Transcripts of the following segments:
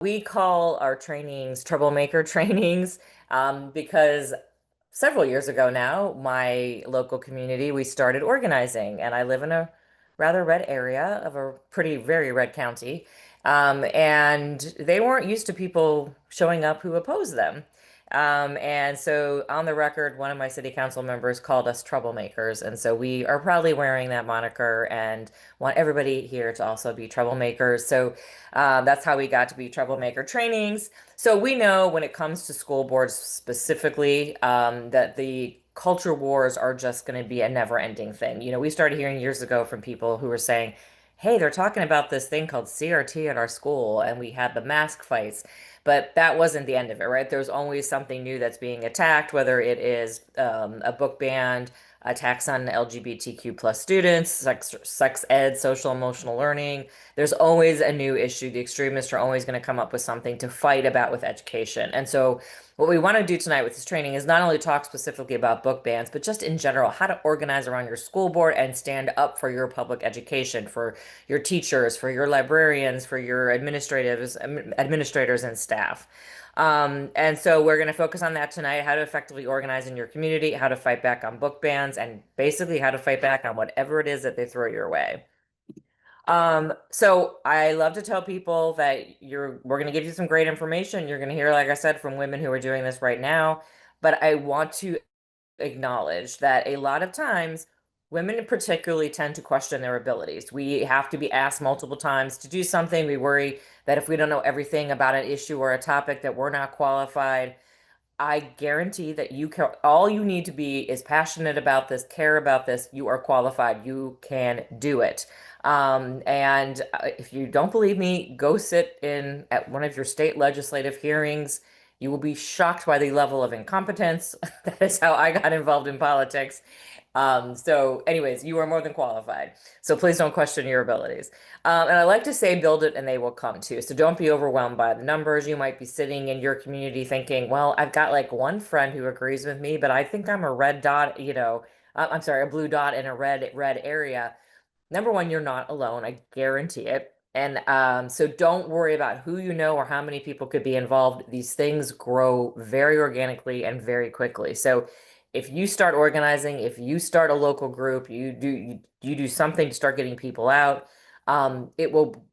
We call our trainings troublemaker trainings because several years ago now, my local community, we started organizing, and I live in a rather red area of a pretty, very red county. And they weren't used to people showing up who oppose them. And so on the record, one of my city council members called us troublemakers. And so we are proudly wearing that moniker and want everybody here to also be troublemakers. So that's how we got to be troublemaker trainings. So we know when it comes to school boards specifically, that the culture wars are just going to be a never-ending thing. We started hearing years ago from people who were saying, "Hey, they're talking about this thing called CRT at our school," and we had the mask fights. But that wasn't the end of it, right? There's always something new that's being attacked, whether it is a book ban, attacks on LGBTQ plus students, sex ed, social emotional learning. There's always a new issue. The extremists are always going to come up with something to fight about with education. And so, what we want to do tonight with this training is not only talk specifically about book bans, but just in general, how to organize around your school board and stand up for your public education, for your teachers, for your librarians, for your administrators and staff. And so we're going to focus on that tonight, how to effectively organize in your community, how to fight back on book bans, and basically how to fight back on whatever it is that they throw your way. So I love to tell people that we're going to give you some great information. You're going to hear, like I said, from women who are doing this right now. But I want to acknowledge that a lot of times women particularly tend to question their abilities. We have to be asked multiple times to do something. We worry that if we don't know everything about an issue or a topic that we're not qualified. I guarantee that all you need to be is passionate about this, care about this. You are qualified. You can do it. And if you don't believe me, go sit in at one of your state legislative hearings. You will be shocked by the level of incompetence. That is how I got involved in politics. So anyways, you are more than qualified. So please don't question your abilities. And I like to say, build it and they will come too. So don't be overwhelmed by the numbers. You might be sitting in your community thinking, well, I've got like one friend who agrees with me, but I think I'm a red dot, I'm sorry, a blue dot in a red area. Number one, you're not alone. I guarantee it. And so don't worry about who you know or how many people could be involved. These things grow very organically and very quickly. So if you start organizing, if you start a local group, you do something to start getting people out, it will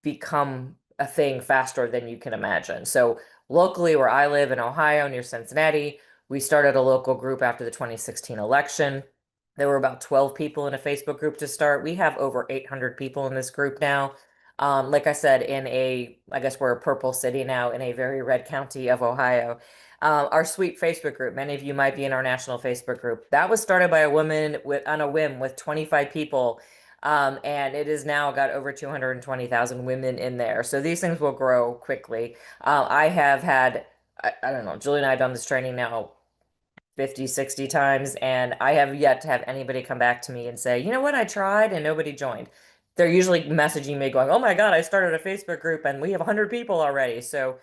become a thing faster than you can imagine. So locally, where I live in Ohio, near Cincinnati, we started a local group after the 2016 election. There were about 12 people in a Facebook group to start. We have over 800 people in this group now. Like I said, I guess we're a purple city now in a very red county of Ohio. Our sweet Facebook group, many of you might be in our national Facebook group. That was started by a woman on a whim with 25 people, and it has now got over 220,000 women in there. So these things will grow quickly. I have had, I don't know, Julie and I have done this training now 50, 60 times, and I have yet to have anybody come back to me and say, you know what, I tried and nobody joined. They're usually messaging me going, oh my God, I started a Facebook group and we have 100 people already. So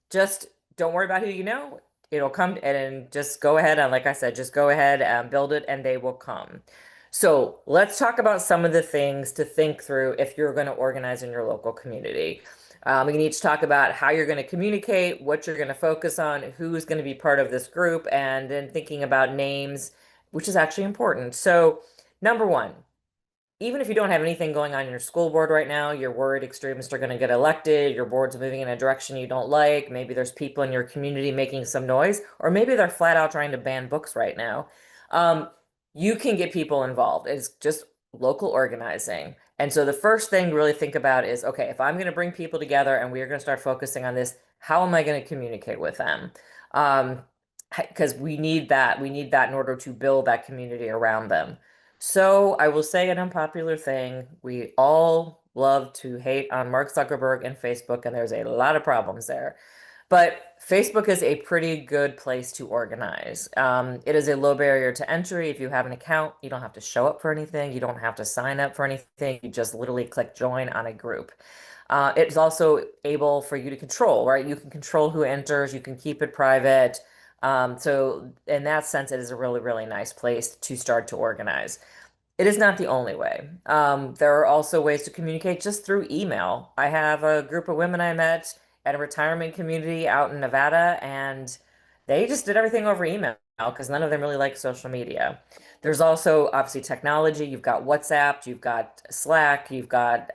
just don't worry about who you know. It'll come and just go ahead and, like I said, just go ahead and build it and they will come. So let's talk about some of the things to think through if you're going to organize in your local community. We can each talk about how you're going to communicate, what you're going to focus on, who's going to be part of this group, and then thinking about names, which is actually important. So, number one, even if you don't have anything going on in your school board right now, you're worried extremists are going to get elected, your board's moving in a direction you don't like, maybe there's people in your community making some noise, or maybe they're flat out trying to ban books right now. Um, you can get people involved. It's just local organizing. And so the first thing to really think about is, okay, if I'm going to bring people together and we're going to start focusing on this, how am I going to communicate with them? Um, because we need that. We need that in order to build that community around them. So I will say an unpopular thing. We all love to hate on Mark Zuckerberg and Facebook, and there's a lot of problems there. But Facebook is a pretty good place to organize. It is a low barrier to entry. If you have an account, you don't have to show up for anything. You don't have to sign up for anything. You just literally click join on a group. It's also able for you to control, right? You can control who enters. You can keep it private. So in that sense, it is a really, really nice place to start to organize. It is not the only way. There are also ways to communicate just through email. I have a group of women I met at a retirement community out in Nevada, and they just did everything over email because none of them really like social media. There's also obviously technology. You've got WhatsApp, you've got Slack, you've got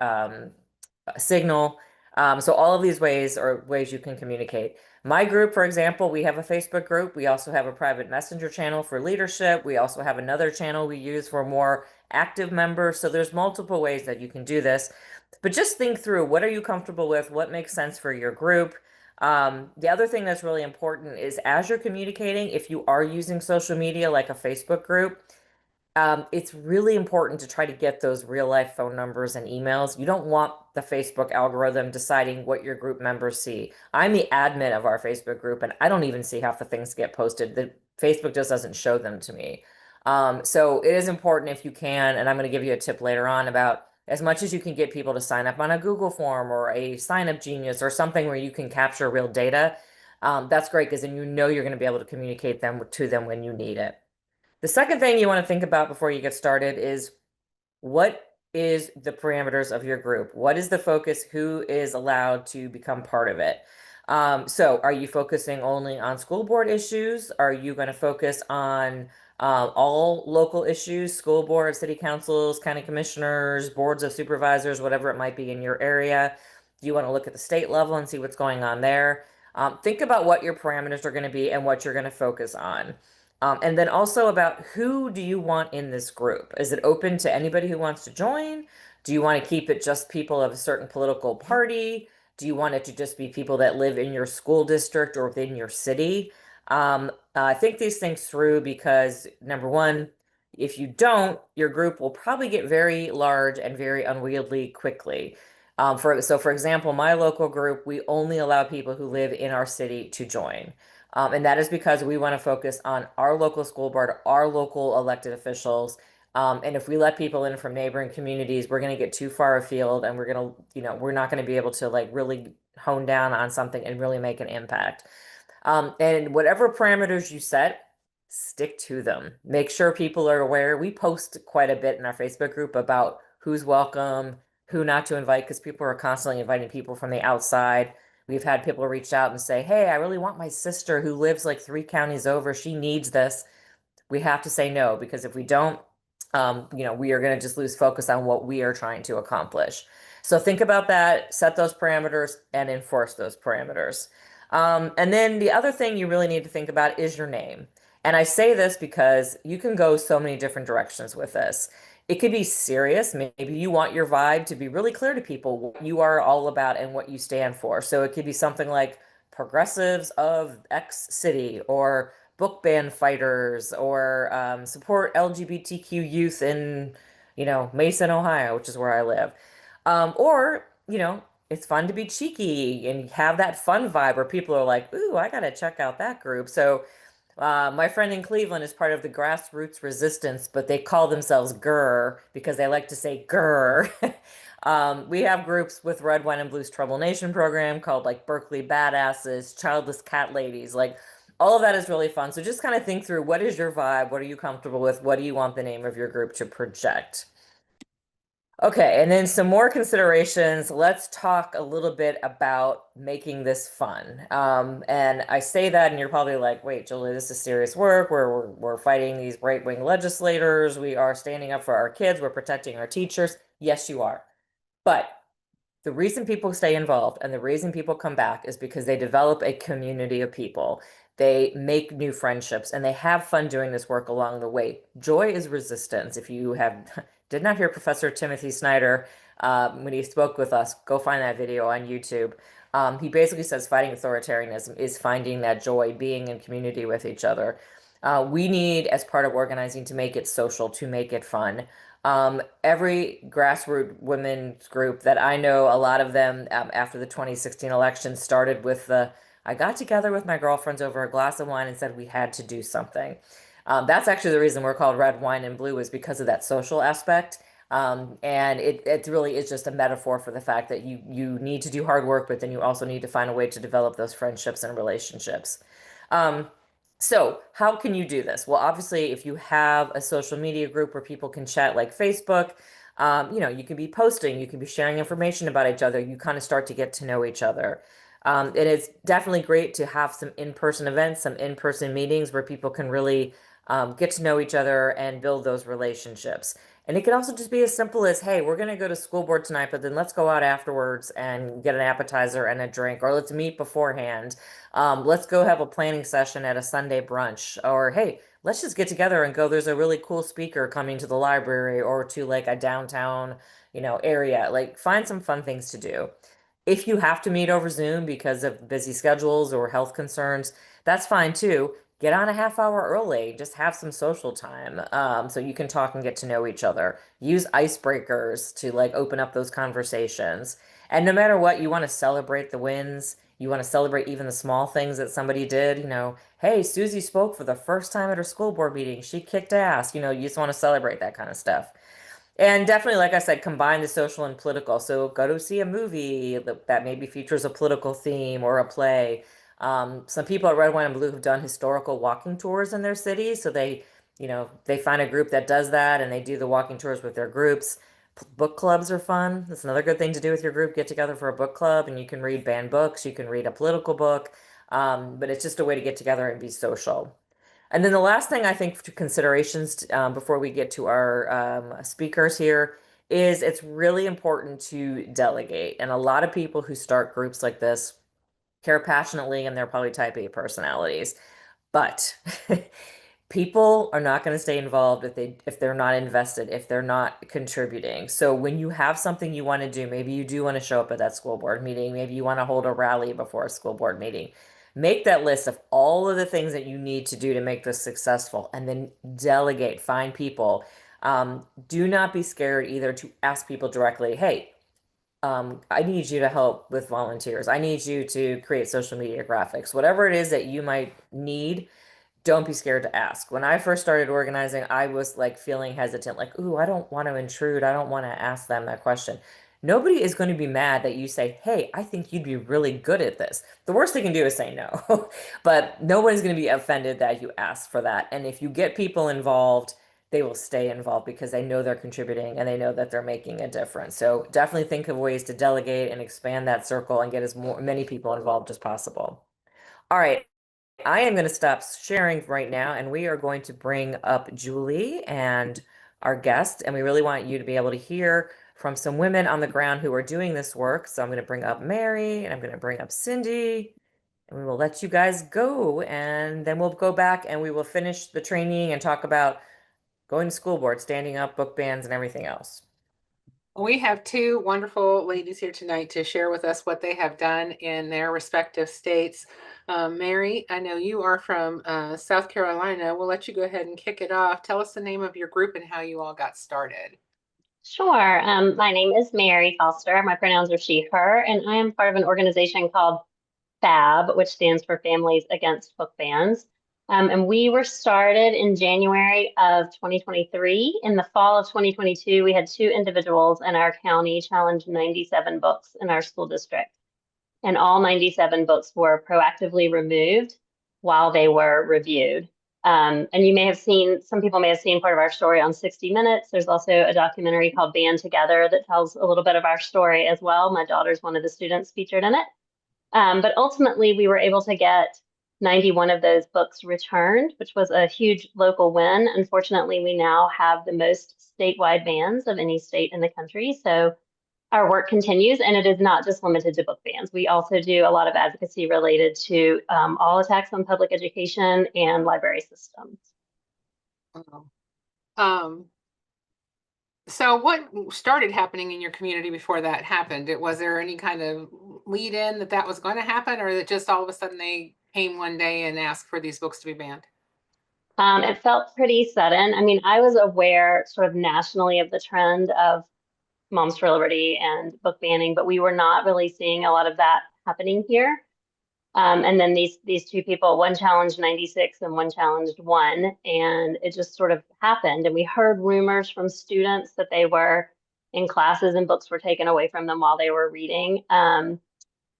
Signal. So all of these ways are ways you can communicate. My group, for example, we have a Facebook group. We also have a private messenger channel for leadership. We also have another channel we use for more active members. So there's multiple ways that you can do this. But just think through, what are you comfortable with? What makes sense for your group? The other thing that's really important is as you're communicating, if you are using social media like a Facebook group, it's really important to try to get those real life phone numbers and emails. You don't want the Facebook algorithm deciding what your group members see. I'm the admin of our Facebook group, and I don't even see half the things get posted. The Facebook just doesn't show them to me. So it is important if you can, and I'm going to give you a tip later on about as much as you can get people to sign up on a Google form or a sign up genius or something where you can capture real data. That's great because then you know you're going to be able to communicate them to them when you need it. The second thing you want to think about before you get started is what is the parameters of your group? What is the focus? Who is allowed to become part of it? So are you focusing only on school board issues? Are you going to focus on all local issues, school boards, city councils, county commissioners, boards of supervisors, whatever it might be in your area? Do you want to look at the state level and see what's going on there? Think about what your parameters are going to be and what you're going to focus on. And then also about who do you want in this group? Is it open to anybody who wants to join? Do you want to keep it just people of a certain political party? Do you want it to just be people that live in your school district or within your city? Think these things through because number one, if you don't, your group will probably get very large and very unwieldy quickly. For example, my local group, we only allow people who live in our city to join. And that is because we want to focus on our local school board, our local elected officials. And if we let people in from neighboring communities, we're going to get too far afield and we're not going to be able to like really hone down on something and really make an impact. And whatever parameters you set, stick to them. Make sure people are aware. We post quite a bit in our Facebook group about who's welcome, who not to invite, because people are constantly inviting people from the outside. We've had people reach out and say, "Hey, I really want my sister who lives like 3 counties over. She needs this." We have to say no because if we don't, we are going to just lose focus on what we are trying to accomplish. So think about that, set those parameters, and enforce those parameters. And then the other thing you really need to think about is your name. And I say this because you can go so many different directions with this. It could be serious. Maybe you want your vibe to be really clear to people what you are all about and what you stand for. So it could be something like progressives of X city or book ban fighters or support LGBTQ youth in, Mason, Ohio, which is where I live. Or, it's fun to be cheeky and have that fun vibe where people are like, ooh, I gotta check out that group. So my friend in Cleveland is part of the grassroots resistance, but they call themselves GRR because they like to say GRR. We have groups with Red, Wine, and Blues Trouble Nation program called like Berkeley Badasses, Childless Cat Ladies. Like all of that is really fun. So just kind of think through what is your vibe? What are you comfortable with? What do you want the name of your group to project? Okay, and then some more considerations. Let's talk a little bit about making this fun. And I say that, and you're probably like, wait, Julie, this is serious work. We're fighting these right-wing legislators. We are standing up for our kids. We're protecting our teachers. Yes, you are. But the reason people stay involved and the reason people come back is because they develop a community of people. They make new friendships and they have fun doing this work along the way. Joy is resistance. If you have did not hear Professor Timothy Snyder when he spoke with us, go find that video on YouTube. He basically says fighting authoritarianism is finding that joy, being in community with each other. We need, as part of organizing, to make it social, to make it fun. Every grassroots women's group that I know, a lot of them after the 2016 election started with I got together with my girlfriends over a glass of wine and said we had to do something. That's actually the reason we're called Red, Wine, and Blue is because of that social aspect. And it really is just a metaphor for the fact that you need to do hard work, but then you also need to find a way to develop those friendships and relationships. Um, so how can you do this? Well, obviously, if you have a social media group where people can chat like Facebook, you can be posting, you can be sharing information about each other. You kind of start to get to know each other. And it's definitely great to have some in-person events, some in-person meetings where people can really get to know each other and build those relationships. And it can also just be as simple as, hey, we're going to go to school board tonight, but then let's go out afterwards and get an appetizer and a drink, or let's meet beforehand. Let's go have a planning session at a Sunday brunch, or hey, let's just get together and go. There's a really cool speaker coming to the library or to like a downtown, area. Like find some fun things to do. If you have to meet over Zoom because of busy schedules or health concerns, that's fine too. Get on a half hour early. Just have some social time, so you can talk and get to know each other. Use icebreakers to like open up those conversations. And no matter what, you want to celebrate the wins. You want to celebrate even the small things that somebody did. Hey, Susie spoke for the first time at her school board meeting. She kicked ass. You just want to celebrate that kind of stuff. And definitely, like I said, combine the social and political. So go to see a movie that maybe features a political theme or a play. Some people at Red, Wine, and Blue have done historical walking tours in their city. So they find a group that does that and they do the walking tours with their groups. Book clubs are fun. That's another good thing to do with your group. Get together for a book club and you can read banned books. You can read a political book. But it's just a way to get together and be social. And then the last thing I think to considerations before we get to our speakers here is it's really important to delegate. And a lot of people who start groups like this care passionately and they're probably type A personalities. But people are not going to stay involved if they're not invested, if they're not contributing. So when you have something you want to do, maybe you do want to show up at that school board meeting, maybe you want to hold a rally before a school board meeting. Make that list of all of the things that you need to do to make this successful and then delegate, find people. Do not be scared either to ask people directly, hey, I need you to help with volunteers. I need you to create social media graphics. Whatever it is that you might need, don't be scared to ask. When I first started organizing, I was like feeling hesitant, like, ooh, I don't want to intrude. I don't want to ask them that question. Nobody is going to be mad that you say, hey, I think you'd be really good at this. The worst they can do is say no. But nobody's going to be offended that you ask for that. And if you get people involved, they will stay involved because they know they're contributing and they know that they're making a difference. So definitely think of ways to delegate and expand that circle and get many people involved as possible. All right. I am going to stop sharing right now, and we are going to bring up Julie and our guest. And we really want you to be able to hear from some women on the ground who are doing this work. So I'm going to bring up Mary and I'm going to bring up Cindy, and we will let you guys go. And then we'll go back and we will finish the training and talk about going to school board, standing up, book bans, and everything else. We have two wonderful ladies here tonight to share with us what they have done in their respective states. Mary, I know you are from South Carolina. We'll let you go ahead and kick it off. Tell us the name of your group and how you all got started. Sure. My name is Mary Foster. My pronouns are she, her, and I am part of an organization called FAB, which stands for Families Against Book Bans. And we were started in January of 2023. In the fall of 2022, we had two individuals in our county challenge 97 books in our school district. And all 97 books were proactively removed while they were reviewed. And you may have seen, some people may have seen part of our story on 60 Minutes. There's also a documentary called Band Together that tells a little bit of our story as well. My daughter's one of the students featured in it. But ultimately, we were able to get 91 of those books returned, which was a huge local win. Unfortunately, we now have the most statewide bans of any state in the country. So our work continues, and it is not just limited to book bans. We also do a lot of advocacy related to all attacks on public education and library systems. Wow. So what started happening in your community before that happened? Was there any kind of lead in that was going to happen, or that just all of a sudden they came one day and asked for these books to be banned? It felt pretty sudden. I mean, I was aware sort of nationally of the trend of Moms for Liberty and book banning, but we were not really seeing a lot of that happening here. And then these two people, one challenged 96 and one challenged one, and it just sort of happened. And we heard rumors from students that they were in classes and books were taken away from them while they were reading.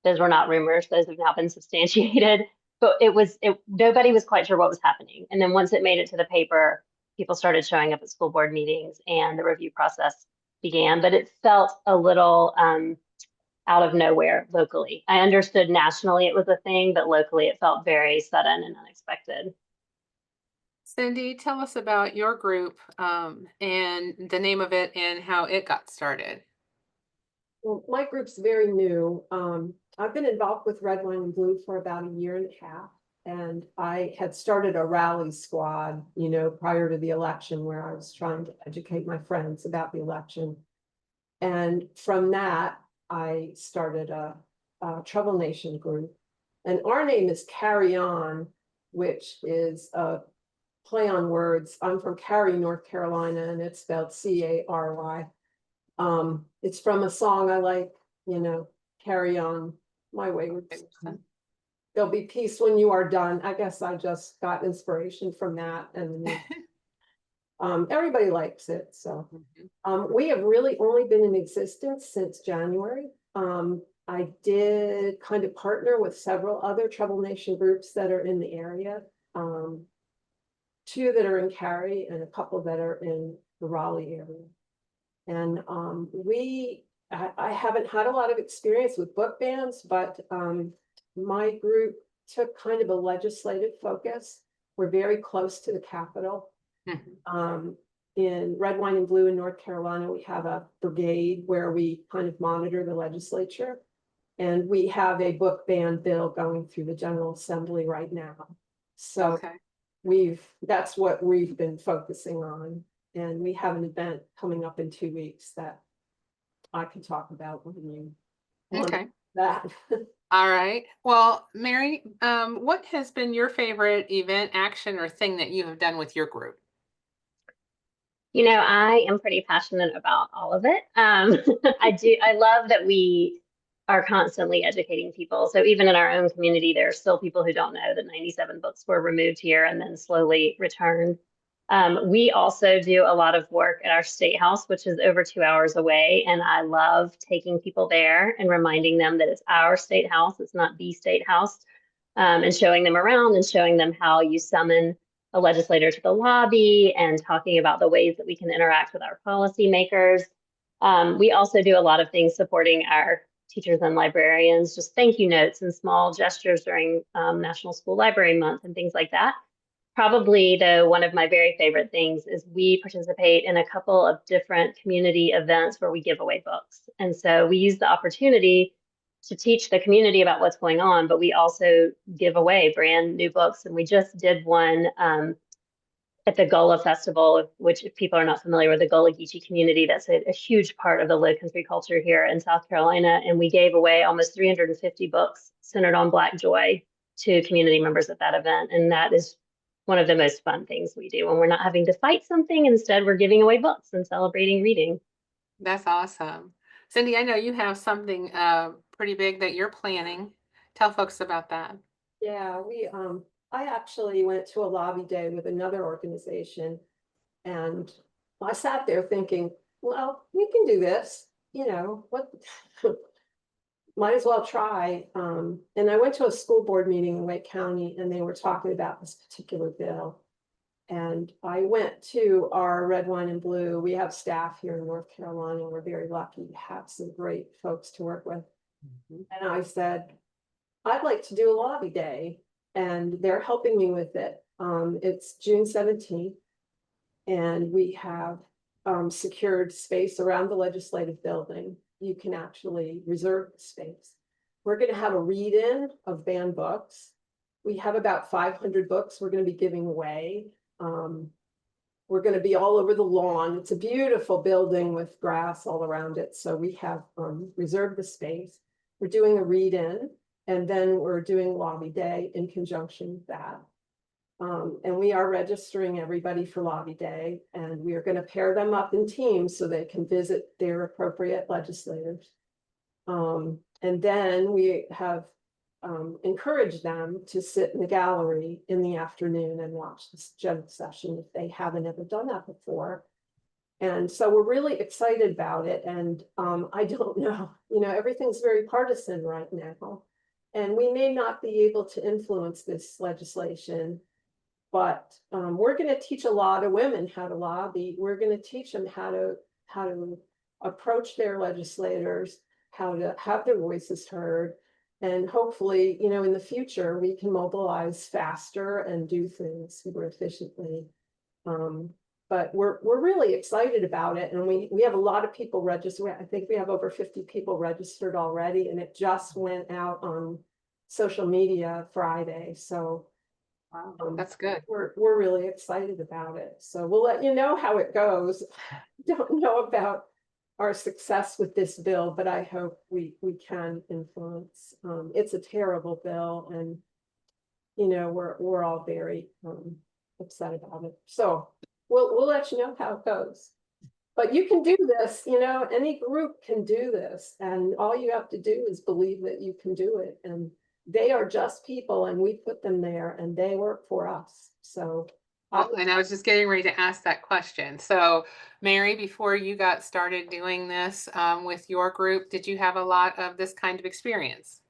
Those were not rumors; those have now been substantiated. But nobody was quite sure what was happening. And then once it made it to the paper, people started showing up at school board meetings, and the review process began. But it felt a little out of nowhere locally. I understood nationally it was a thing, but locally it felt very sudden and unexpected. Cindy, tell us about your group and the name of it and how it got started. Well, my group's very new. I've been involved with Red, Wine, and Blue for about a year and a half. And I had started a rally squad, prior to the election where I was trying to educate my friends about the election. And from that, I started a Trouble Nation group. And our name is Carry On, which is a play on words. I'm from Cary, North Carolina, and it's spelled Cary. It's from a song I like, carry on my wayward son. There'll be peace when you are done. I guess I just got inspiration from that, and everybody likes it. So we have really only been in existence since January. I did kind of partner with several other Trouble Nation groups that are in the area. Two that are in Cary and a couple that are in the Raleigh area. And I haven't had a lot of experience with book bans, but my group took kind of a legislative focus. We're very close to the Capitol. In Red, Wine, and Blue in North Carolina, we have a brigade where we kind of monitor the legislature. And we have a book ban bill going through the General Assembly right now. So that's what we've been focusing on. And we have an event coming up in 2 weeks that I can talk about when you want that. All right. Well, Mary, what has been your favorite event, action, or thing that you have done with your group? I am pretty passionate about all of it. I love that we are constantly educating people. So even in our own community, there are still people who don't know that 97 books were removed here and then slowly returned. We also do a lot of work at our state house, which is over 2 hours away. And I love taking people there and reminding them that it's our state house, it's not the state house, and showing them around and showing them how you summon a legislator to the lobby and talking about the ways that we can interact with our policymakers. We also do a lot of things supporting our teachers and librarians, just thank you notes and small gestures during National School Library Month and things like that. Probably, though, one of my very favorite things is we participate in a couple of different community events where we give away books. And so we use the opportunity to teach the community about what's going on, but we also give away brand new books. And we just did one at the Gullah Festival, which if people are not familiar with the Gullah Geechee community, that's a huge part of the low country culture here in South Carolina. And we gave away almost 350 books centered on Black joy to community members at that event. And that is one of the most fun things we do when we're not having to fight something. Instead, we're giving away books and celebrating reading. That's awesome. Cindy, I know you have something pretty big that you're planning. Tell folks about that. Yeah, I actually went to a lobby day with another organization, and I sat there thinking, well, we can do this, what might as well try. And I went to a school board meeting in Wake County, and they were talking about this particular bill. And I went to our Red, Wine, and Blue. We have staff here in North Carolina. We're very lucky to have some great folks to work with. And I said, I'd like to do a lobby day, and they're helping me with it. It's June 17th, and we have secured space around the legislative building. You can actually reserve the space. We're going to have a read-in of banned books. We have about 500 books we're going to be giving away. We're going to be all over the lawn. It's a beautiful building with grass all around it. So we have reserved the space. We're doing a read-in, and then we're doing lobby day in conjunction with that. And we are registering everybody for lobby day, and we are going to pair them up in teams so they can visit their appropriate legislators. And then we have encouraged them to sit in the gallery in the afternoon and watch this general session if they haven't ever done that before. And so we're really excited about it. And I don't know, everything's very partisan right now. And we may not be able to influence this legislation, but we're going to teach a lot of women how to lobby. We're going to teach them how to approach their legislators. how to have their voices heard. And hopefully, you know, in the future, we can mobilize faster and do things more efficiently. Um, but we're really excited about it, and we have a lot of people registered. I think we have over 50 people registered already, and it just went out on social media Friday. So Wow, that's good. we're really excited about it. So we'll let you know how it goes. Don't know about our success with this bill, but I hope we can influence. It's a terrible bill, and you know, we're all very upset about it. So we'll let you know how it goes. But you can do this, you know, any group can do this, and all you have to do is believe that you can do it. And they are just people, and we put them there, and they work for us. So Well, and I was just getting ready to ask that question. So, Mary, before you got started doing this with your group, did you have a lot of this kind of experience?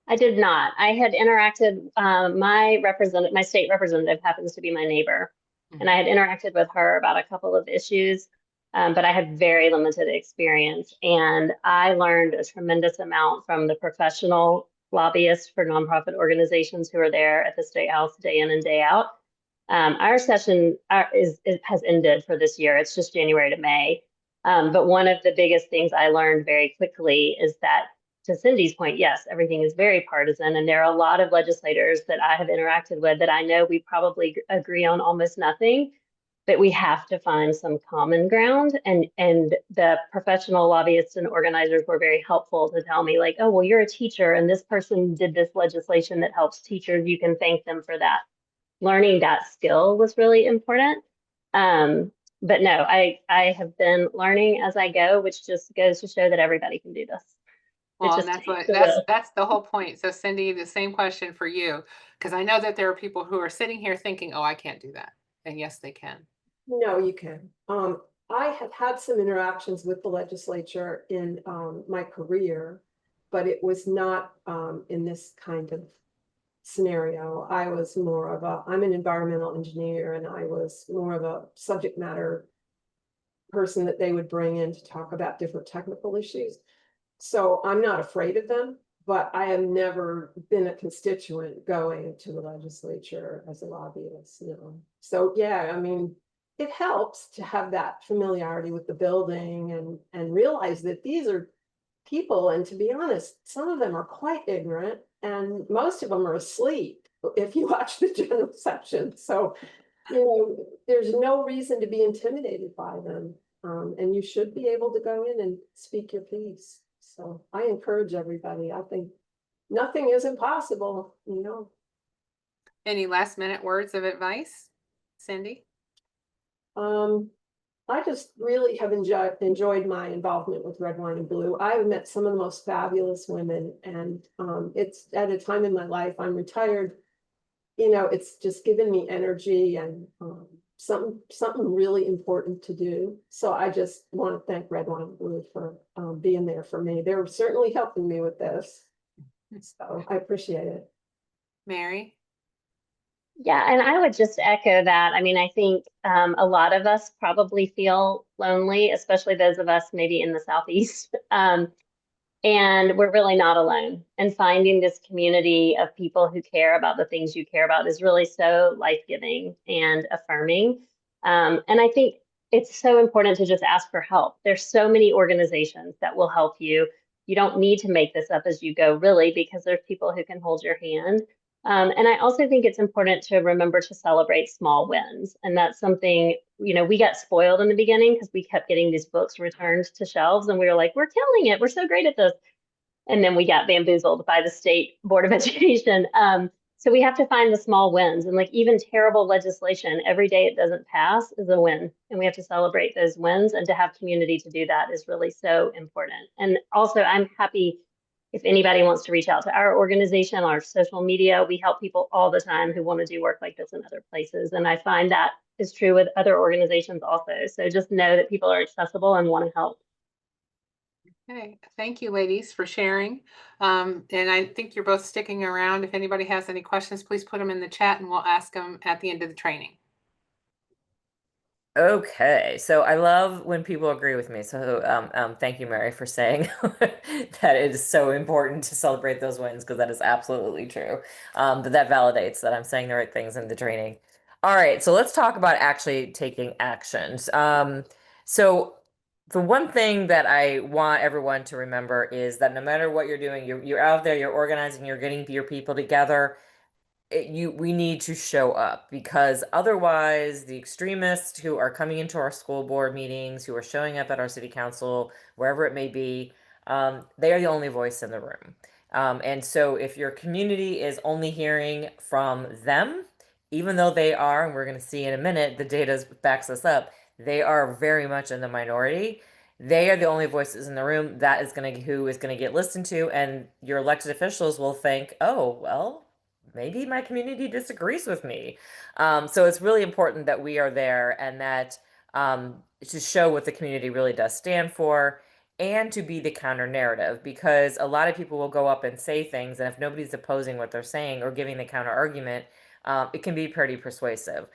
I did not. I had interacted, my state representative happens to be my neighbor, and I had interacted with her about a couple of issues, but I had very limited experience. And I learned a tremendous amount from the professional lobbyists for nonprofit organizations who are there at the State House day in and day out. Our session has ended for this year. It's just January to May. But one of the biggest things I learned very quickly is that, to Cindy's point, yes, everything is very partisan. And there are a lot of legislators that I have interacted with that I know we probably agree on almost nothing, but we have to find some common ground. And the professional lobbyists and organizers were very helpful to tell me, like, oh, well, you're a teacher and this person did this legislation that helps teachers. You can thank them for that. Learning that skill was really important. But no, I have been learning as I go, which just goes to show that everybody can do this. It Well, and just that's takes what the will. that's the whole point. So, Cindy, the same question for you, because I know that there are people who are sitting here thinking, "Oh, I can't do that," and yes, they can. no, you can. I have had some interactions with the legislature in my career, but it was not in this kind of scenario. I was more of I'm an environmental engineer, and I was more of a subject matter person that they would bring in to talk about different technical issues. So I'm not afraid of them, but I have never been a constituent going to the legislature as a lobbyist, no. So yeah, I mean, it helps to have that familiarity with the building and realize that these are people, and to be honest, some of them are quite ignorant, and most of them are asleep if you watch the general session. So, you know, there's no reason to be intimidated by them. And you should be able to go in and speak your piece. So I encourage everybody. I think nothing is impossible, you know. Any last minute words of advice, Cindy? Um, I just really have enjoyed my involvement with Red, Wine, and Blue. I have met some of the most fabulous women, and it's at a time in my life. I'm retired. You know, it's just given me energy and something really important to do. So I just want to thank Red, Wine, and Blue for being there for me. They're certainly helping me with this. So I appreciate it. Mary? Yeah, and I would just echo that. I mean, I think a lot of us probably feel lonely, especially those of us maybe in the Southeast. And we're really not alone. And finding this community of people who care about the things you care about is really so life-giving and affirming. And I think it's so important to just ask for help. There's so many organizations that will help you. You don't need to make this up as you go, really, because there's people who can hold your hand. And I also think it's important to remember to celebrate small wins. And that's something, you know, we got spoiled in the beginning because we kept getting these books returned to shelves and we were like, we're killing it. We're so great at this. And then we got bamboozled by the state board of education. So we have to find the small wins, and like even terrible legislation, every day it doesn't pass is a win. And we have to celebrate those wins, and to have community to do that is really so important. And also I'm happy if anybody wants to reach out to our organization, our social media. We help people all the time who want to do work like this in other places. And I find that is true with other organizations also. So just know that people are accessible and want to help. Okay, thank you, ladies, for sharing. And I think you're both sticking around. If anybody has any questions, please put them in the chat and we'll ask them at the end of the training. Okay, so I love when people agree with me. So, thank you, Mary, for saying that it is so important to celebrate those wins because that is absolutely true. That validates that I'm saying the right things in the training. All right, so let's talk about actually taking actions. So the one thing that I want everyone to remember is that no matter what you're doing, you're out there, you're organizing, you're getting your people together we need to show up because otherwise the extremists who are coming into our school board meetings, who are showing up at our city council, wherever it may be, they are the only voice in the room. And so if your community is only hearing from them, even though they are, and we're going to see in a minute, the data backs us up, they are very much in the minority. They are the only voices in the room that is going to who is going to get listened to, and your elected officials will think, oh, well, maybe my community disagrees with me. So it's really important that we are there and that to show what the community really does stand for and to be the counter narrative because a lot of people will go up and say things, and if nobody's opposing what they're saying or giving the counter argument, it can be pretty persuasive.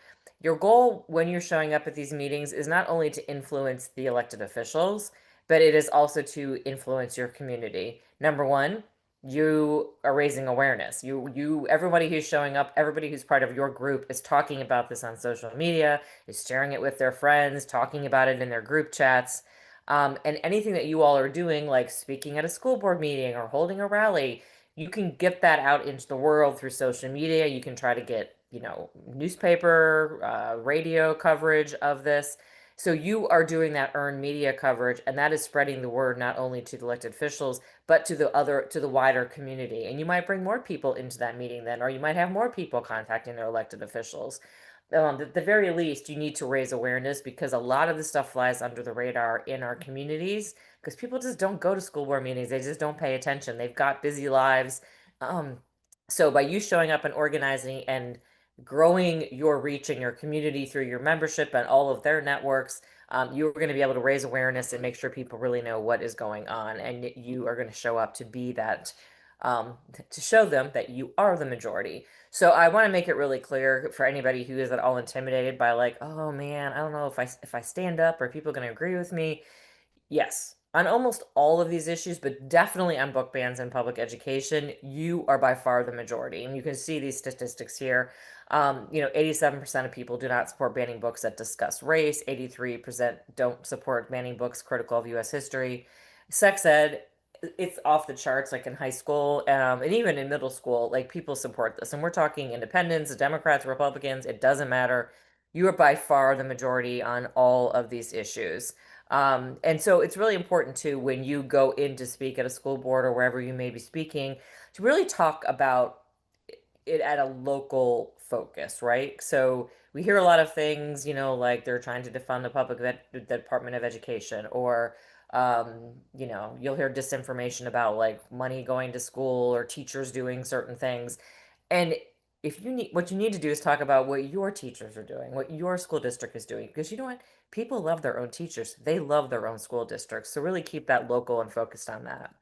Your goal when you're showing up at these meetings is not only to influence the elected officials, but it is also to influence your community. Number one, you are raising awareness. Everybody who's showing up, everybody who's part of your group is talking about this on social media, is sharing it with their friends, talking about it in their group chats. And anything that you all are doing, like speaking at a school board meeting or holding a rally, you can get that out into the world through social media. You can try to get, newspaper, radio coverage of this. So you are doing that earned media coverage, and that is spreading the word not only to the elected officials, but to the wider community. And you might bring more people into that meeting then, or you might have more people contacting their elected officials. At the very least, you need to raise awareness because a lot of the stuff flies under the radar in our communities because people just don't go to school board meetings. They just don't pay attention. They've got busy lives. Um, so by you showing up and organizing and growing your reach in your community through your membership and all of their networks, you're going to be able to raise awareness and make sure people really know what is going on. And you are going to show up to be that, to show them that you are the majority. So I want to make it really clear for anybody who is at all intimidated by like, oh man, I don't know if I stand up, are people going to agree with me? Yes, on almost all of these issues, but definitely on book bans and public education, you are by far the majority. And you can see these statistics here. 87% of people do not support banning books that discuss race, 83% don't support banning books critical of US history. Sex ed, it's off the charts, like in high school, and even in middle school, like people support this. And we're talking independents, Democrats, Republicans, it doesn't matter. You are by far the majority on all of these issues. And so it's really important too, when you go in to speak at a school board or wherever you may be speaking, to really talk about it at a local focus, right? So we hear a lot of things, like they're trying to defund the Department of Education, or you'll hear disinformation about like money going to school or teachers doing certain things. And if you need, what you need to do is talk about what your teachers are doing, what your school district is doing, because you know what? People love their own teachers. They love their own school districts. So really keep that local and focused on that.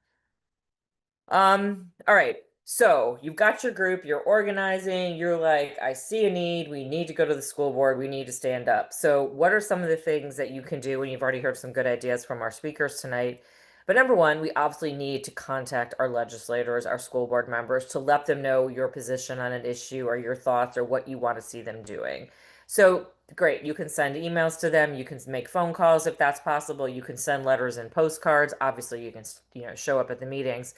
All right. So you've got your group, you're organizing, you're like, I see a need, we need to go to the school board, we need to stand up. So what are some of the things that you can do? And you've already heard some good ideas from our speakers tonight. But number one, we obviously need to contact our legislators, our school board members, to let them know your position on an issue or your thoughts or what you want to see them doing. So great, you can send emails to them, you can make phone calls if that's possible, you can send letters and postcards. Obviously, you can, show up at the meetings.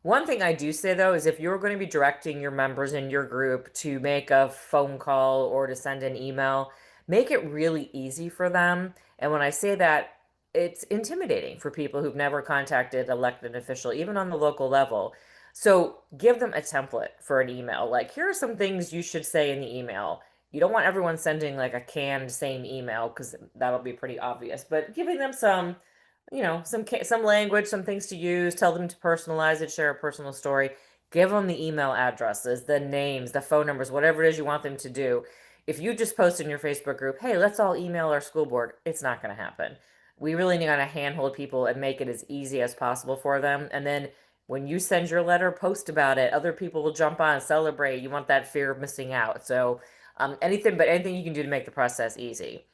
One thing I do say though is if you're going to be directing your members in your group to make a phone call or to send an email, make it really easy for them. And when I say that, it's intimidating for people who've never contacted elected official, even on the local level. So give them a template for an email. Like, here are some things you should say in the email. You don't want everyone sending like a canned same email because that'll be pretty obvious, but giving them some language, some things to use, tell them to personalize it, share a personal story, give them the email addresses, the names, the phone numbers, whatever it is you want them to do. If you just post in your Facebook group, hey, let's all email our school board, it's not going to happen. We really need to handhold people and make it as easy as possible for them. And then when you send your letter, post about it. Other people will jump on, celebrate. You want that fear of missing out. So anything you can do to make the process easy.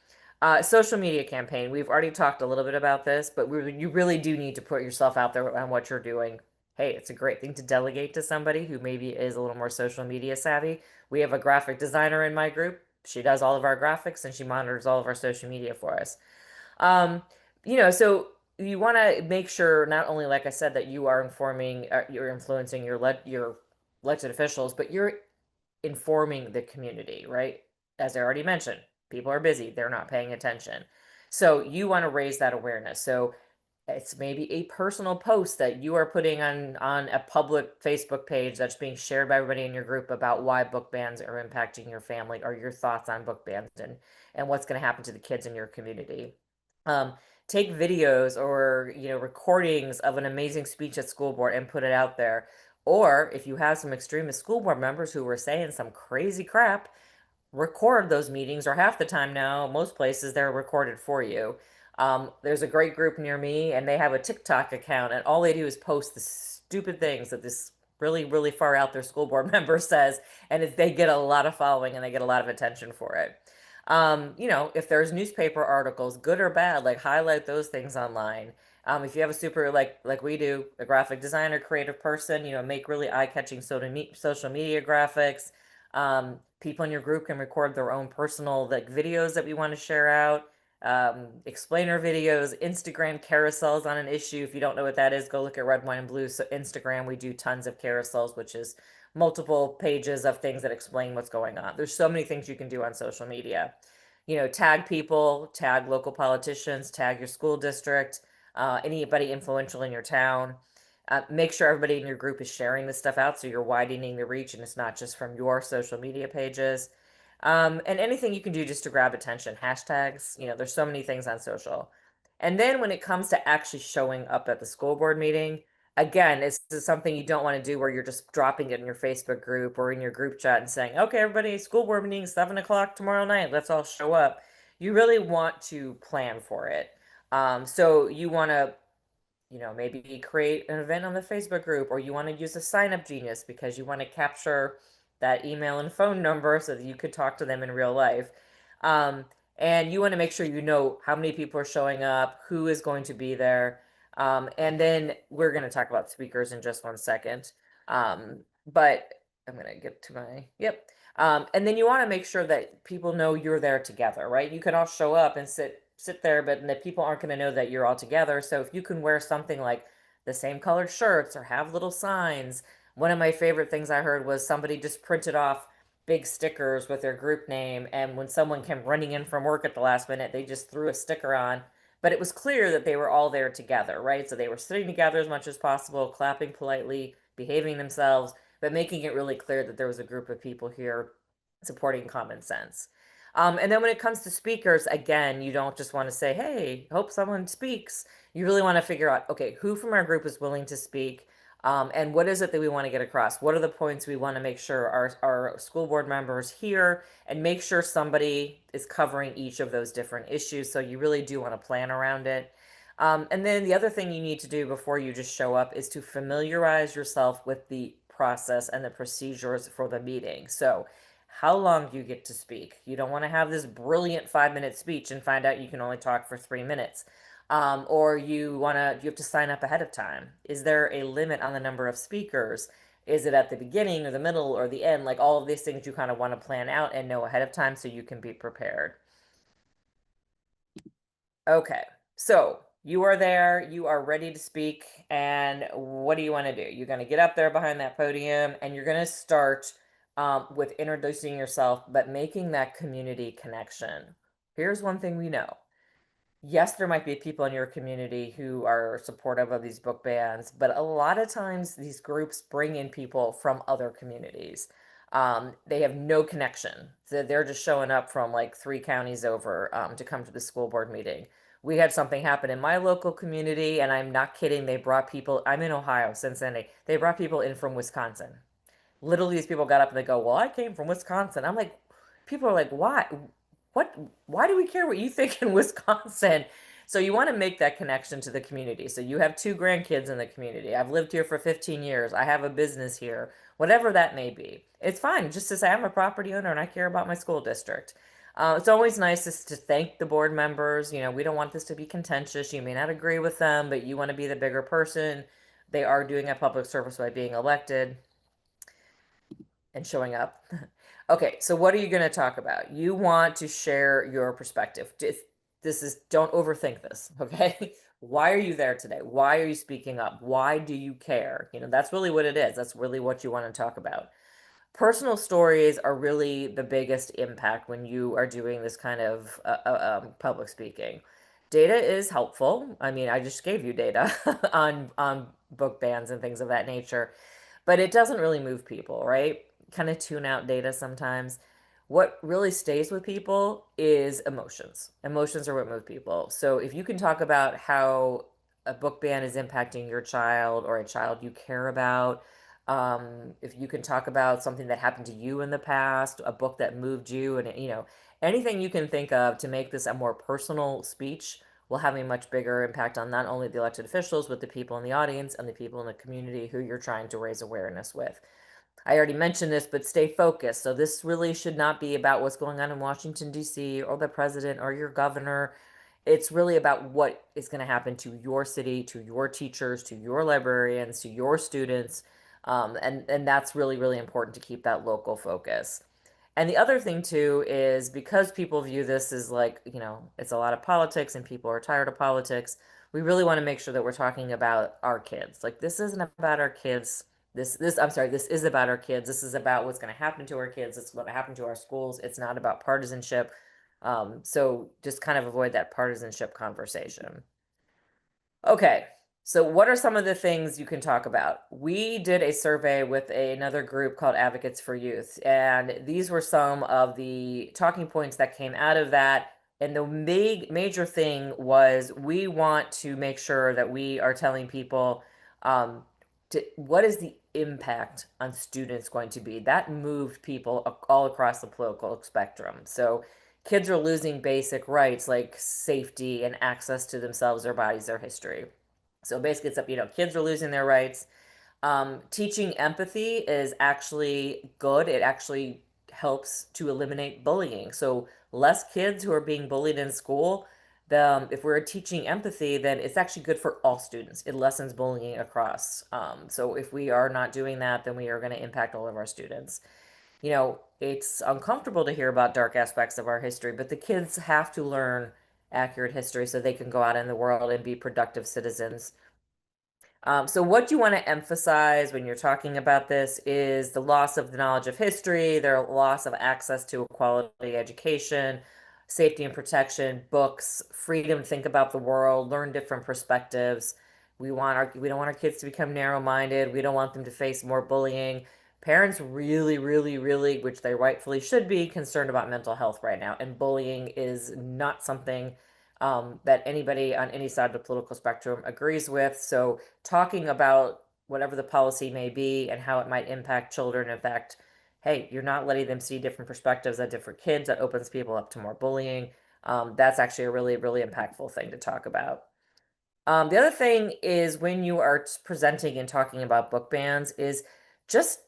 Social media campaign. We've already talked a little bit about this, but you really do need to put yourself out there on what you're doing. Hey, it's a great thing to delegate to somebody who maybe is a little more social media savvy. We have a graphic designer in my group. She does all of our graphics and she monitors all of our social media for us. Um, so you want to make sure not only, like I said, that you are informing, you're influencing your elected officials, but you're informing the community, right? As I already mentioned, people are busy, they're not paying attention. So you want to raise that awareness. So it's maybe a personal post that you are putting on a public Facebook page that's being shared by everybody in your group about why book bans are impacting your family or your thoughts on book bans and what's going to happen to the kids in your community. Um, Take videos or recordings of an amazing speech at school board and put it out there. Or if you have some extremist school board members who were saying some crazy crap, record those meetings, or half the time now, most places they're recorded for you. There's a great group near me, and they have a TikTok account, and all they do is post the stupid things that this really, really far out their school board member says, and they get a lot of following and they get a lot of attention for it. If there's newspaper articles, good or bad, like highlight those things online. If you have a super like we do, a graphic designer, creative person, make really eye-catching social media graphics. People in your group can record their own personal like videos that we want to share out. Explainer videos, Instagram carousels on an issue. If you don't know what that is, go look at Red, Wine, and Blue. So Instagram, we do tons of carousels, which is multiple pages of things that explain what's going on. There's so many things you can do on social media. Tag people, tag local politicians, tag your school district, anybody influential in your town. Make sure everybody in your group is sharing this stuff out so you're widening the reach and it's not just from your social media pages. And anything you can do just to grab attention, hashtags, there's so many things on social. And then when it comes to actually showing up at the school board meeting, again, this is something you don't want to do where you're just dropping it in your Facebook group or in your group chat and saying, okay, everybody, school board meeting 7 o'clock tomorrow night. Let's all show up. You really want to plan for it. So you want to maybe create an event on the Facebook group, or you want to use a sign up genius because you want to capture that email and phone number so that you could talk to them in real life. Um, and you want to make sure you know how many people are showing up, who is going to be there. And then we're going to talk about speakers in just 1 second. But I'm going to get to yep. And then you want to make sure that people know you're there together, right? You can all show up and sit there, but the people aren't going to know that you're all together. So if you can wear something like the same colored shirts or have little signs. One of my favorite things I heard was somebody just printed off big stickers with their group name, and when someone came running in from work at the last minute, they just threw a sticker on. But it was clear that they were all there together, right? So they were sitting together as much as possible, clapping politely, behaving themselves, but making it really clear that there was a group of people here supporting common sense. And then when it comes to speakers, again, you don't just want to say, hey, hope someone speaks. You really want to figure out, okay, who from our group is willing to speak? And what is it that we want to get across? What are the points we want to make sure our school board members hear, and make sure somebody is covering each of those different issues? So you really do want to plan around it. And then the other thing you need to do before you just show up is to familiarize yourself with the process and the procedures for the meeting. So how long do you get to speak? You don't want to have this brilliant 5 minute speech and find out you can only talk for 3 minutes. Or you have to sign up ahead of time. Is there a limit on the number of speakers? Is it at the beginning or the middle or the end? Like all of these things you kind of want to plan out and know ahead of time so you can be prepared. Okay, so you are there, you are ready to speak, and what do you want to do? You're going to get up there behind that podium and you're going to start with introducing yourself, but making that community connection. Here's one thing we know. Yes, there might be people in your community who are supportive of these book bans, but a lot of times these groups bring in people from other communities. They have no connection. So they're just showing up from like 3 counties over to come to the school board meeting. We had something happen in my local community, and I'm not kidding. They brought people, I'm in Ohio, Cincinnati. They brought people in from Wisconsin. Literally, these people got up and they go, well, I came from Wisconsin. I'm like, people are like, why? What? Why do we care what you think in Wisconsin? So you want to make that connection to the community. So you have 2 grandkids in the community. I've lived here for 15 years. I have a business here, whatever that may be. It's fine just to say I'm a property owner and I care about my school district. It's always nice just to thank the board members. We don't want this to be contentious. You may not agree with them, but you want to be the bigger person. They are doing a public service by being elected and showing up. Okay, so what are you going to talk about? You want to share your perspective. Don't overthink this, okay? Why are you there today? Why are you speaking up? Why do you care? That's really what it is. That's really what you want to talk about. Personal stories are really the biggest impact when you are doing this kind of public speaking. Data is helpful. I mean, I just gave you data on book bans and things of that nature, but it doesn't really move people, right? Kind of tune out data sometimes. What really stays with people is emotions. Emotions are what move people. So if you can talk about how a book ban is impacting your child or a child you care about, if you can talk about something that happened to you in the past, a book that moved you, and anything you can think of to make this a more personal speech will have a much bigger impact on not only the elected officials, but the people in the audience and the people in the community who you're trying to raise awareness with. I already mentioned this, but stay focused. So this really should not be about what's going on in Washington, D.C., or the president or your governor. It's really about what is going to happen to your city, to your teachers, to your librarians, to your students. And that's really, really important to keep that local focus. And the other thing too is because people view this as like, it's a lot of politics and people are tired of politics, we really want to make sure that we're talking about our kids. Like this isn't about our kids. I'm sorry, this is about our kids. This is about what's going to happen to our kids. It's going to happen to our schools. It's not about partisanship. So just kind of avoid that partisanship conversation. Okay, so what are some of the things you can talk about? We did a survey with another group called Advocates for Youth, and these were some of the talking points that came out of that. And the major thing was we want to make sure that we are telling people what is the impact on students going to be. That moved people all across the political spectrum. So kids are losing basic rights like safety and access to themselves, their bodies, their history. So basically, it's up, kids are losing their rights. Teaching empathy is actually good. It actually helps to eliminate bullying. So less kids who are being bullied in school. If we're teaching empathy, then it's actually good for all students. It lessens bullying across. So if we are not doing that, then we are going to impact all of our students. It's uncomfortable to hear about dark aspects of our history, but the kids have to learn accurate history so they can go out in the world and be productive citizens. So what you want to emphasize when you're talking about this is the loss of the knowledge of history, their loss of access to a quality education, safety and protection, books, freedom to think about the world, learn different perspectives. We don't want our kids to become narrow-minded. We don't want them to face more bullying. Parents really, really, really, which they rightfully should be, concerned about mental health right now. And bullying is not something that anybody on any side of the political spectrum agrees with. So talking about whatever the policy may be and how it might impact children. In fact, hey, you're not letting them see different perspectives of different kids. That opens people up to more bullying. That's actually a really, really impactful thing to talk about. The other thing is when you are presenting and talking about book bans is just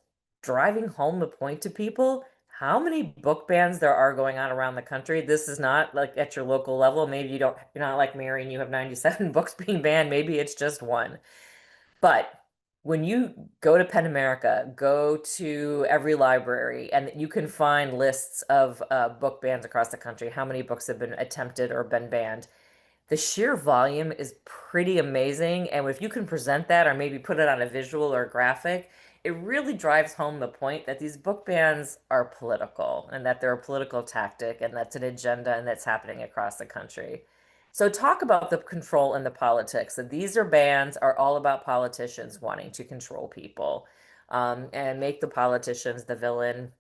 driving home the point to people how many book bans there are going on around the country. This is not like at your local level. Maybe you're not like Mary and you have 97 books being banned. Maybe it's just one. But when you go to Penn America, go to every library, and you can find lists of book bans across the country, how many books have been attempted or been banned. The sheer volume is pretty amazing. And if you can present that or maybe put it on a visual or a graphic, it really drives home the point that these book bans are political and that they're a political tactic and that's an agenda and that's happening across the country. So talk about the control and the politics. That these are bans are all about politicians wanting to control people and make the politicians the villain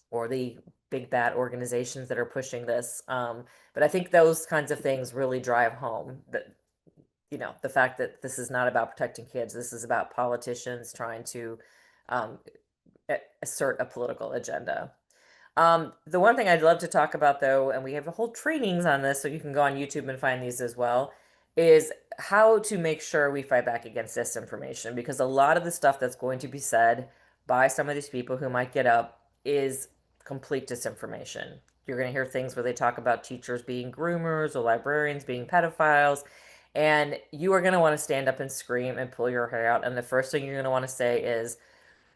or the big bad organizations that are pushing this. But I think those kinds of things really drive home that, the fact that this is not about protecting kids. This is about politicians trying to um, assert a political agenda. The one thing I'd love to talk about though, and we have a whole trainings on this, so you can go on YouTube and find these as well, is how to make sure we fight back against disinformation because a lot of the stuff that's going to be said by some of these people who might get up is complete disinformation. You're going to hear things where they talk about teachers being groomers or librarians being pedophiles. And you are going to want to stand up and scream and pull your hair out. And the first thing you're going to want to say is,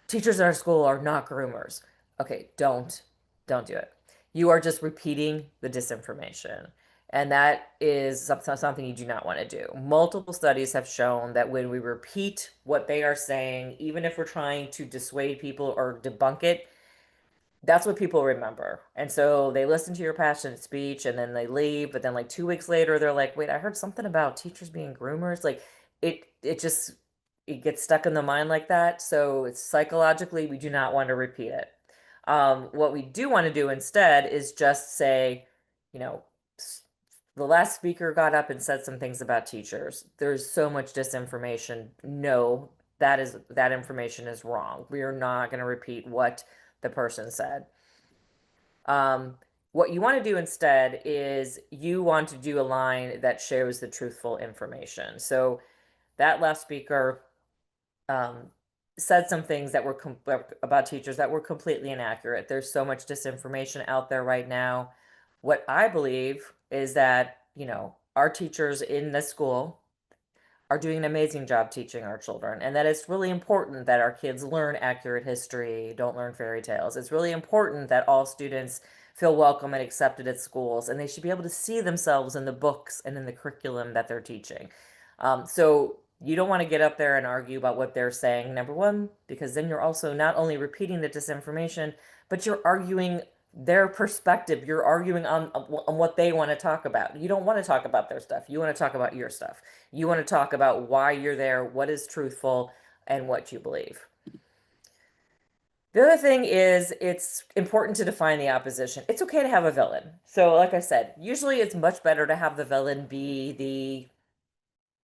teachers at our school are not groomers. Okay, don't do it. You are just repeating the disinformation. And that is something you do not want to do. Multiple studies have shown that when we repeat what they are saying, even if we're trying to dissuade people or debunk it, that's what people remember. And so they listen to your passionate speech and then they leave, but then like 2 weeks later they're like, "Wait, I heard something about teachers being groomers." Like it just it gets stuck in the mind like that. So it's psychologically we do not want to repeat it. What we do want to do instead is just say, you know, the last speaker got up and said some things about teachers. There's so much disinformation. No, that information is wrong. We are not going to repeat what the person said. Um, what you want to do instead is you want to do a line that shows the truthful information. So that last speaker um, said some things that were about teachers that were completely inaccurate. There's so much disinformation out there right now. What I believe is that, our teachers in the school are doing an amazing job teaching our children, and that it's really important that our kids learn accurate history, don't learn fairy tales. It's really important that all students feel welcome and accepted at schools, and they should be able to see themselves in the books and in the curriculum that they're teaching. So you don't want to get up there and argue about what they're saying, number one, because then you're also not only repeating the disinformation, but you're arguing their perspective. You're arguing on what they want to talk about. You don't want to talk about their stuff. You want to talk about your stuff. You want to talk about why you're there, what is truthful, and what you believe. The other thing is it's important to define the opposition. It's okay to have a villain. So, like I said, usually it's much better to have the villain be the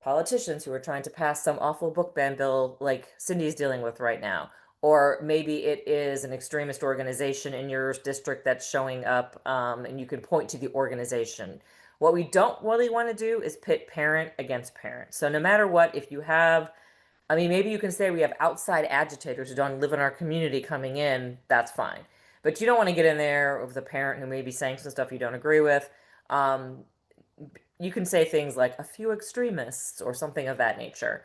politicians who are trying to pass some awful book ban bill like Cindy's dealing with right now. Or maybe it is an extremist organization in your district that's showing up, and you can point to the organization. What we don't really want to do is pit parent against parent. So no matter what, if you have, I mean, maybe you can say we have outside agitators who don't live in our community coming in, that's fine. But you don't want to get in there with a parent who may be saying some stuff you don't agree with. Um, you can say things like a few extremists or something of that nature.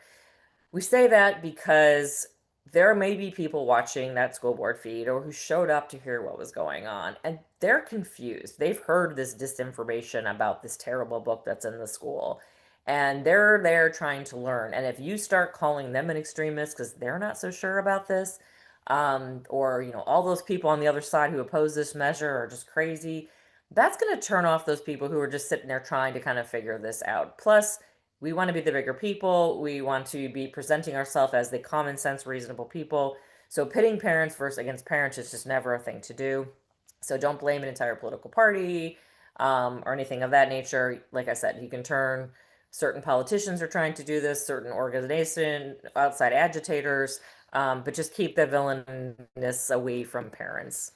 We say that because there may be people watching that school board feed or who showed up to hear what was going on, and they're confused. They've heard this disinformation about this terrible book that's in the school, and they're there trying to learn. And if you start calling them an extremist because they're not so sure about this, or all those people on the other side who oppose this measure are just crazy, that's going to turn off those people who are just sitting there trying to kind of figure this out. Plus, we want to be the bigger people. We want to be presenting ourselves as the common sense, reasonable people. So pitting parents versus against parents is just never a thing to do. So don't blame an entire political party, or anything of that nature. Like I said, you can turn certain politicians are trying to do this, certain organization, outside agitators, but just keep the villainous away from parents.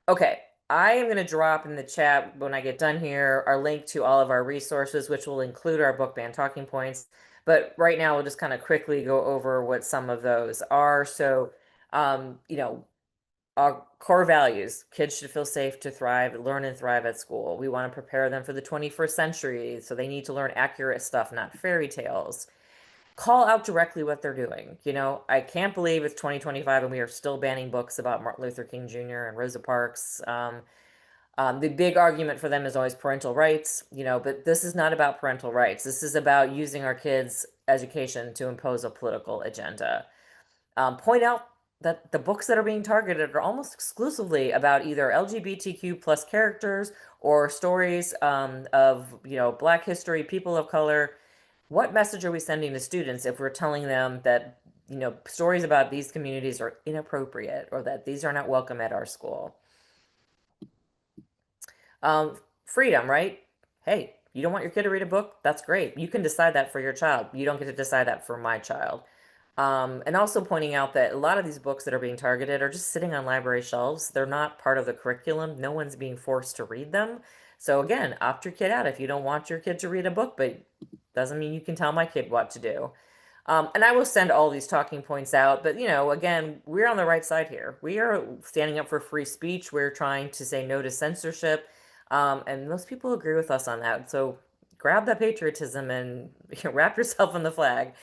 Okay, I am going to drop in the chat when I get done here our link to all of our resources, which will include our book ban talking points. But right now, we'll just kind of quickly go over what some of those are. So, um, you know, our core values: kids should feel safe to thrive, learn and thrive at school. We want to prepare them for the 21st century, so they need to learn accurate stuff, not fairy tales. Call out directly what they're doing. I can't believe it's 2025 and we are still banning books about Martin Luther King Jr. and Rosa Parks. The big argument for them is always parental rights, but this is not about parental rights. This is about using our kids' education to impose a political agenda. Point out that the books that are being targeted are almost exclusively about either LGBTQ plus characters or stories of, Black history, people of color. What message are we sending to students if we're telling them that, stories about these communities are inappropriate or that these are not welcome at our school? Freedom, right? Hey, you don't want your kid to read a book? That's great. You can decide that for your child. You don't get to decide that for my child. And also pointing out that a lot of these books that are being targeted are just sitting on library shelves. They're not part of the curriculum. No one's being forced to read them. So again, opt your kid out if you don't want your kid to read a book, but doesn't mean you can tell my kid what to do. And I will send all these talking points out, but again, we're on the right side here. We are standing up for free speech. We're trying to say no to censorship. And most people agree with us on that. So grab that patriotism and wrap yourself in the flag.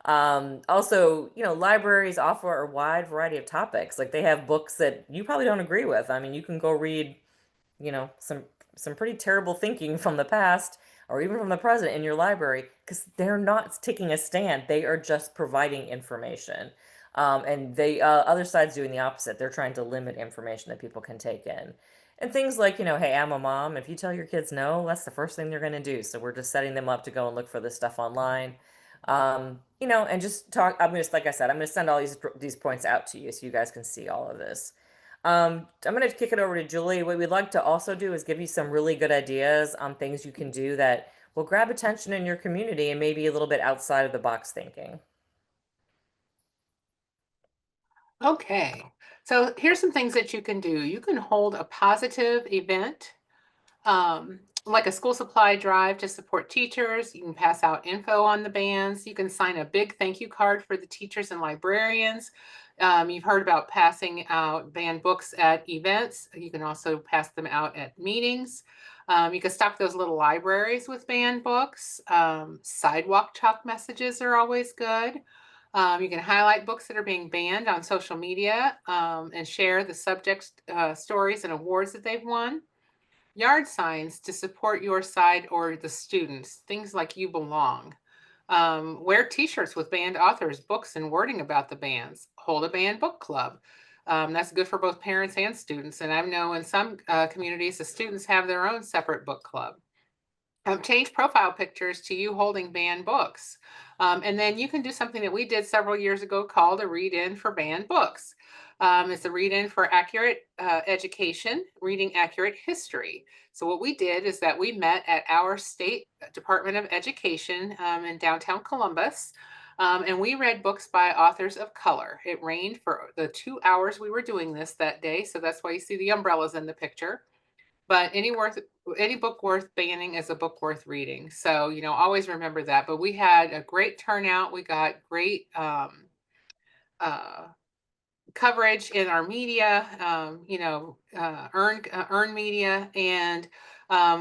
Also, libraries offer a wide variety of topics. Like they have books that you probably don't agree with. I mean, you can go read, some pretty terrible thinking from the past or even from the present in your library because they're not taking a stand. They are just providing information. And they other side's doing the opposite. They're trying to limit information that people can take in. And things like, hey, I'm a mom. If you tell your kids no, that's the first thing they're going to do. So we're just setting them up to go and look for this stuff online. And just talk. Like I said, I'm gonna send all these points out to you so you guys can see all of this. I'm going to kick it over to Julie. What we'd like to also do is give you some really good ideas on things you can do that will grab attention in your community and maybe a little bit outside of the box thinking. Okay, so here's some things that you can do. You can hold a positive event, like a school supply drive to support teachers. You can pass out info on the bands. You can sign a big thank you card for the teachers and librarians. You've heard about passing out banned books at events. You can also pass them out at meetings. You can stock those little libraries with banned books. Sidewalk chalk messages are always good. You can highlight books that are being banned on social media and share the subject stories and awards that they've won. Yard signs to support your side or the students, things like you belong. Wear t-shirts with banned authors, books, and wording about the bands. Hold a banned book club. That's good for both parents and students. And I know in some communities, the students have their own separate book club. Change profile pictures to you holding banned books. And then you can do something that we did several years ago called a read in for banned books. It's a read in for accurate education, reading accurate history. So, what we did is that we met at our state Department of Education in downtown Columbus. And we read books by authors of color. It rained for the 2 hours we were doing this that day. So that's why you see the umbrellas in the picture. But any book worth banning is a book worth reading. So, always remember that. But we had a great turnout. We got great uh, coverage in our media, earned media, and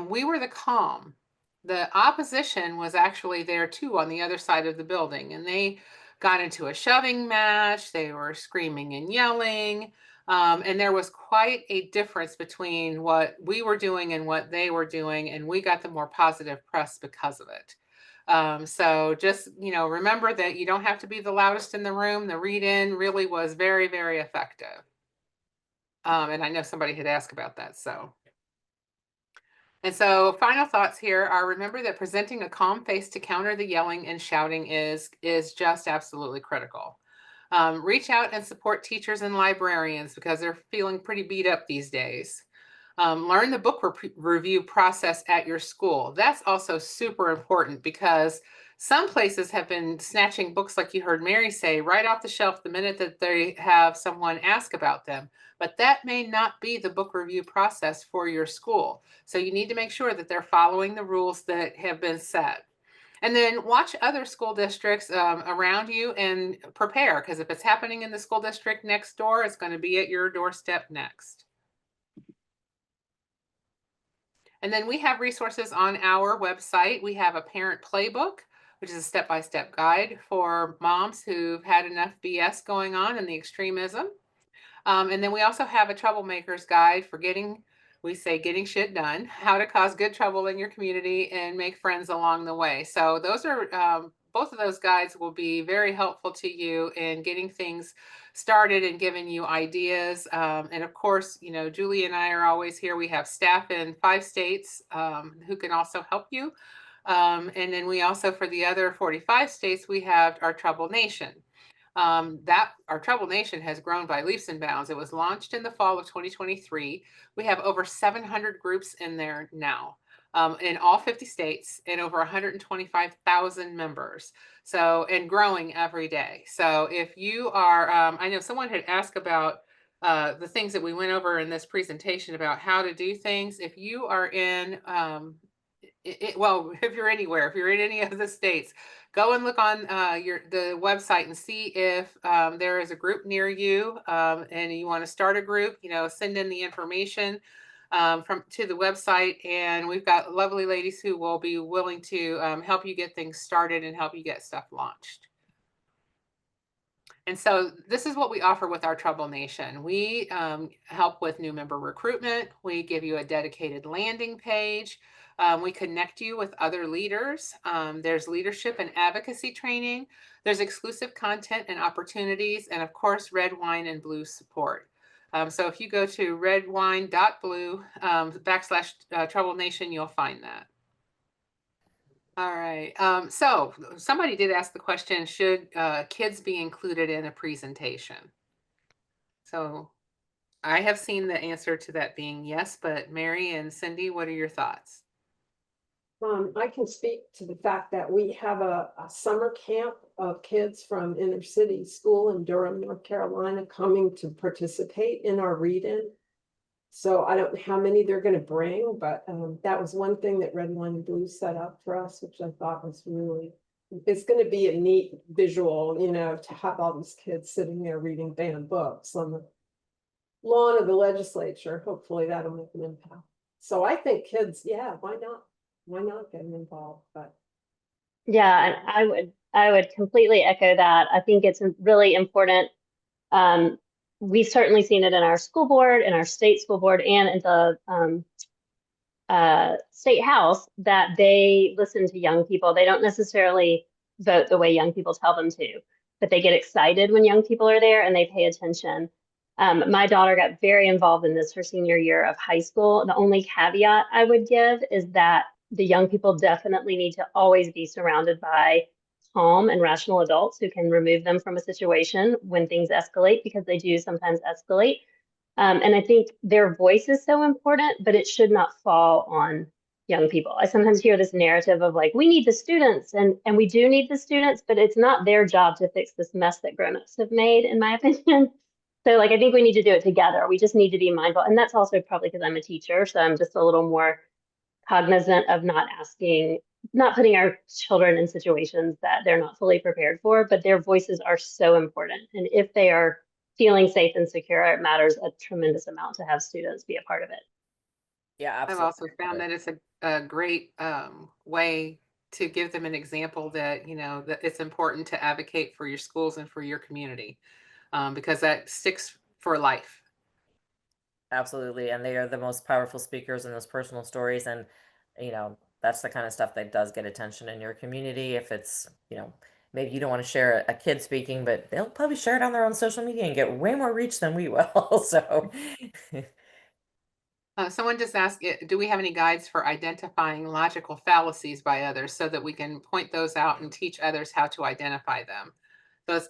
we were the calm. The opposition was actually there too on the other side of the building, and they got into a shoving match. They were screaming and yelling. And there was quite a difference between what we were doing and what they were doing, and we got the more positive press because of it. So just, remember that you don't have to be the loudest in the room. The read-in really was very, very effective. And I know somebody had asked about that, so. And so final thoughts here are remember that presenting a calm face to counter the yelling and shouting is just absolutely critical. Reach out and support teachers and librarians because they're feeling pretty beat up these days. Learn the book review process at your school. That's also super important because some places have been snatching books, like you heard Mary say, right off the shelf the minute that they have someone ask about them. But that may not be the book review process for your school. So you need to make sure that they're following the rules that have been set. And then watch other school districts around you and prepare, because if it's happening in the school district next door, it's going to be at your doorstep next. And then we have resources on our website. We have a parent playbook, which is a step-by-step guide for moms who've had enough BS going on and the extremism. And then we also have a troublemaker's guide for getting shit done, how to cause good trouble in your community and make friends along the way. So those are both of those guides will be very helpful to you in getting things started and giving you ideas. And of course, Julie and I are always here. We have staff in 5 states who can also help you. And then we also, for the other 45 states, we have our Trouble Nation. That our Trouble Nation has grown by leaps and bounds. It was launched in the fall of 2023. We have over 700 groups in there now, in all 50 states and over 125,000 members. So, and growing every day. So if you are, I know someone had asked about the things that we went over in this presentation about how to do things. If you are in, well, if you're anywhere, if you're in any of the states, go and look on the website and see if there is a group near you and you want to start a group, send in the information. to the website, and we've got lovely ladies who will be willing to help you get things started and help you get stuff launched. And so this is what we offer with our Trouble Nation. We help with new member recruitment. We give you a dedicated landing page. We connect you with other leaders. There's leadership and advocacy training. There's exclusive content and opportunities, and of course, red wine and blue support. So if you go to redwine.blue / Trouble Nation, you'll find that. All right. So somebody did ask the question, should kids be included in a presentation? So I have seen the answer to that being yes, but Mary and Cindy, what are your thoughts? I can speak to the fact that we have a summer camp of kids from inner city school in Durham, North Carolina, coming to participate in our read-in. So I don't know how many they're going to bring, but that was one thing that Red Wine and Blue set up for us, which I thought was really, it's going to be a neat visual, you know, to have all these kids sitting there reading banned books on the lawn of the legislature. Hopefully that'll make an impact. So I think kids, yeah, why not? Why not get them involved? But Yeah, and I would completely echo that. I think it's really important. We've certainly seen it in our school board, in our state school board, and in the state house that they listen to young people. They don't necessarily vote the way young people tell them to, but they get excited when young people are there and they pay attention. My daughter got very involved in this her senior year of high school. The only caveat I would give is that the young people definitely need to always be surrounded by calm and rational adults who can remove them from a situation when things escalate, because they do sometimes escalate. And I think their voice is so important, but it should not fall on young people. I sometimes hear this narrative of like, we need the students, and we do need the students, but it's not their job to fix this mess that grown-ups have made, in my opinion. So like, I think we need to do it together. We just need to be mindful. And that's also probably because I'm a teacher. So I'm just a little more cognizant of not putting our children in situations that they're not fully prepared for, but their voices are so important. And if they are feeling safe and secure, it matters a tremendous amount to have students be a part of it. Yeah, I've absolutely. also found that it's a great way to give them an example that, you know, that it's important to advocate for your schools and for your community, because that sticks for life. Absolutely. And they are the most powerful speakers in those personal stories. And, that's the kind of stuff that does get attention in your community. If it's, maybe you don't want to share a kid speaking, but they'll probably share it on their own social media and get way more reach than we will. So, Someone just asked, do we have any guides for identifying logical fallacies by others so that we can point those out and teach others how to identify them? So it's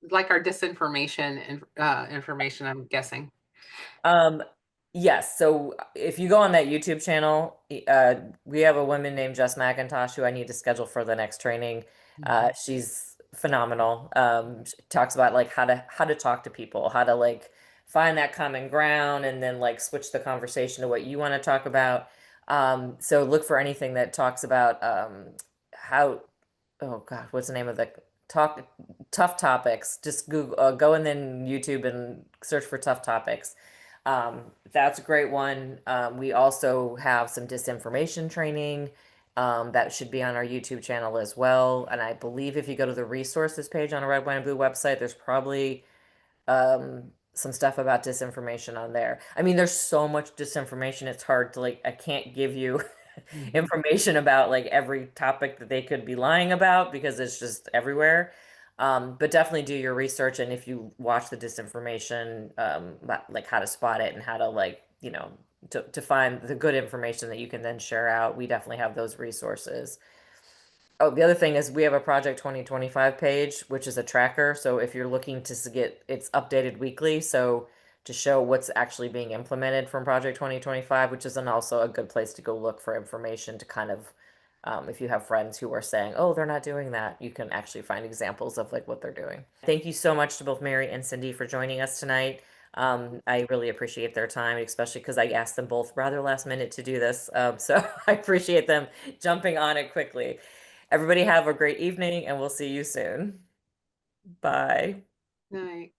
like our disinformation and information, I'm guessing. Um, yes. So if you go on that YouTube channel, we have a woman named Jess McIntosh who I need to schedule for the next training. She's phenomenal. She talks about like how to talk to people, how to like find that common ground, and then like switch the conversation to what you want to talk about. So look for anything that talks about how, oh God, what's the name of the talk tough topics? Just Google, go and then YouTube and search for tough topics. That's a great one. We also have some disinformation training that should be on our YouTube channel as well. And I believe if you go to the resources page on a Red, White, and Blue website, there's probably some stuff about disinformation on there. I mean, there's so much disinformation, it's hard to like, I can't give you information about like every topic that they could be lying about because it's just everywhere. But definitely do your research, and if you watch the disinformation, like how to spot it and how to like, to find the good information that you can then share out. We definitely have those resources. Oh, the other thing is we have a Project 2025 page, which is a tracker. So if you're looking to get, it's updated weekly. So to show what's actually being implemented from Project 2025, which is also a good place to go look for information to kind of, if you have friends who are saying, oh, they're not doing that, you can actually find examples of like what they're doing. Thank you so much to both Mary and Cindy for joining us tonight. I really appreciate their time, especially because I asked them both rather last minute to do this. So I appreciate them jumping on it quickly. Everybody have a great evening, and we'll see you soon. Bye. Night.